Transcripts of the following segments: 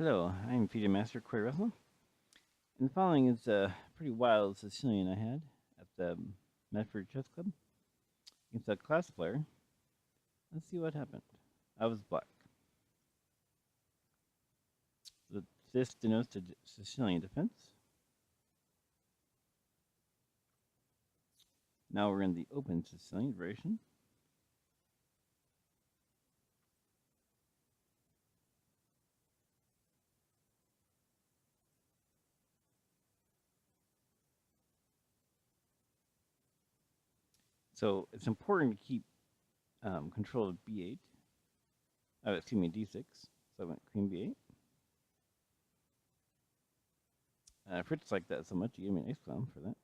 Hello, I'm Peter Master, Queer Wrestler. And the following is a pretty wild Sicilian I had at the Medford Chess Club against a class player. Let's see what happened. I was black. This denotes the Sicilian defense. Now we're in the open Sicilian variation. So it's important to keep control of b8. Oh, excuse me, d6. So I went queen b8. Fritz liked that so much, he gave me an ace clown for that.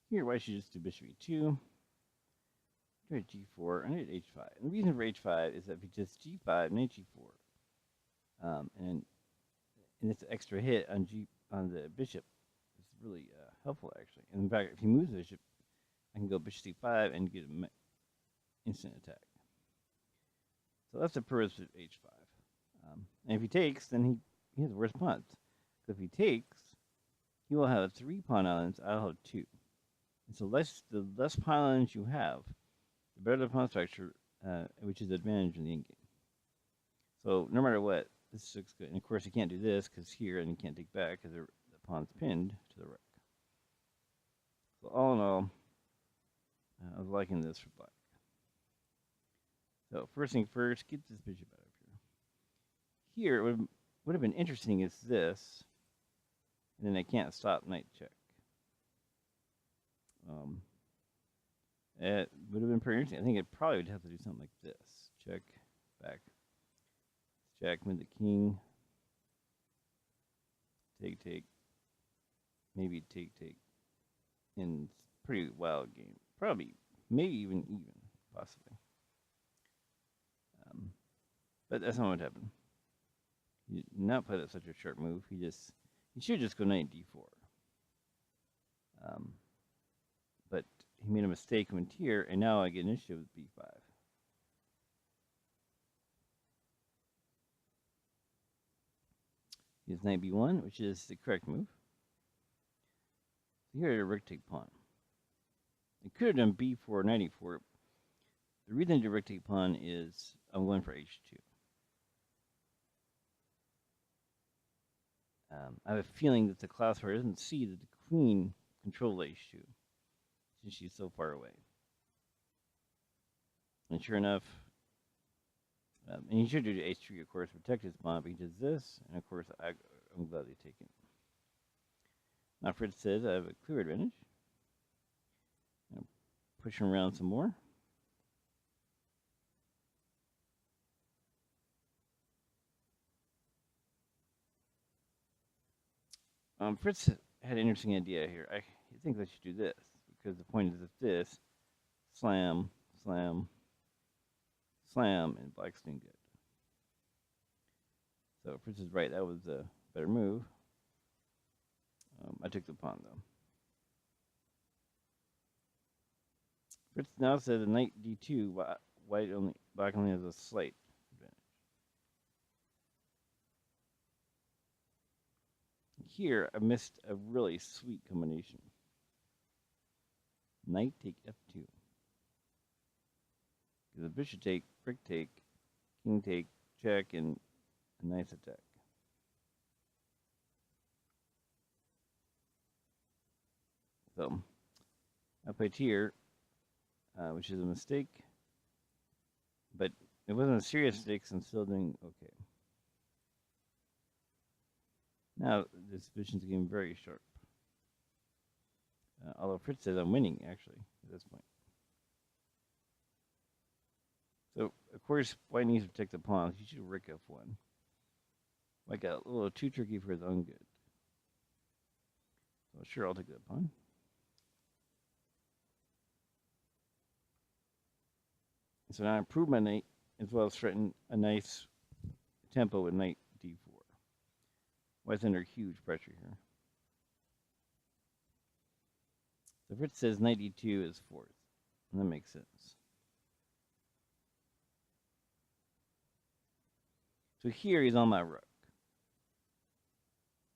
Here, why should you just do bishop e2? Try g4, and I did h5. And the reason for h5 is that if you just g5 and h4, and this extra hit on the bishop is really helpful actually. And in fact, if he moves the bishop, I can go bishop c5 and get an instant attack. So that's the purpose of h5. And if he takes, then he has worse pawns. Because if he takes, he will have 3 pawn islands. I'll have 2. And so the less pawn islands you have, the better the pawn structure, which is the advantage in the endgame. So no matter what, this looks good. And of course, you can't do this because here, and you can't take back because the pawn's pinned to the right. So all in all, I was liking this for black. So first thing first, get this bishop out of here. Here, it would have been interesting is this, and then I can't stop knight check. It would have been pretty interesting. I think it probably would have to do something like this. Check, back, check, move the king, take, maybe take, in pretty wild game. Probably, maybe even, possibly. But that's not what happened. He did not play that such a sharp move. He should just go knight d4. But he made a mistake went here, and now I get initiative with b5. He has knight b1, which is the correct move. So here I had a rook take pawn. I could have done b4, knight e4. The reason I did rook take pawn is I'm going for h2. I have a feeling that the class player doesn't see that the queen controls h2 since she's so far away. And sure enough, and he should do h3, of course, protect his pawn, but he does this, and of course, I'm gladly taken. Now Fritz says I have a clear advantage. I'm pushing around some more. Fritz had an interesting idea here. He thinks I should do this, because the point is that this, slam, slam, slam, and black's doing good. So Fritz is right, that was a better move. I took the pawn, though. Fritz now says knight d2, black only has a slight advantage. Here, I missed a really sweet combination. Knight take f2. The bishop take, rook take, king take, check, and a nice attack. So, I played here, which is a mistake, but it wasn't a serious mistake, so I'm still doing okay. Now, this position's getting very sharp. Although Fritz says I'm winning, actually, at this point. So, of course, white needs to protect the pawns. He should rook f1. Like a little too tricky for his own good. So, sure, I'll take that pawn. So now I improve my knight, as well as threaten a nice tempo with knight d4. White's under huge pressure here. So Fritz says knight d2 is fourth. And that makes sense. So here he's on my rook.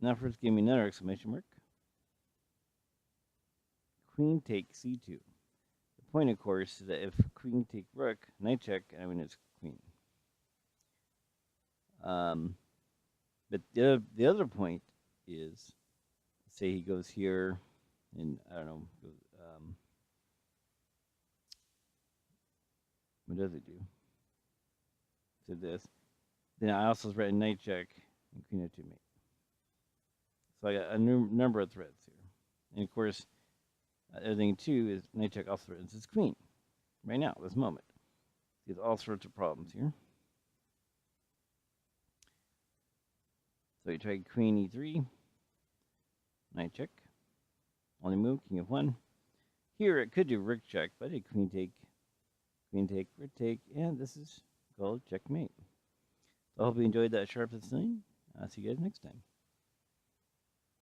Now first give me another exclamation mark. Queen takes c2. The point, of course, is that if queen take rook, knight check, I win his queen. But the other point is, say he goes here, and I don't know, goes, what does it do? To this. Then I also threaten knight check and queen f2 mate. So I got a number of threats here. And of course, the other thing too is knight check also threatens his queen right now, this moment. He has all sorts of problems here. So you try queen e3, knight check. Only move, king f1. Here it could do rook check, but a queen take, rook take, and this is called checkmate. So I hope you enjoyed that sharp Sicilian. I'll see you guys next time.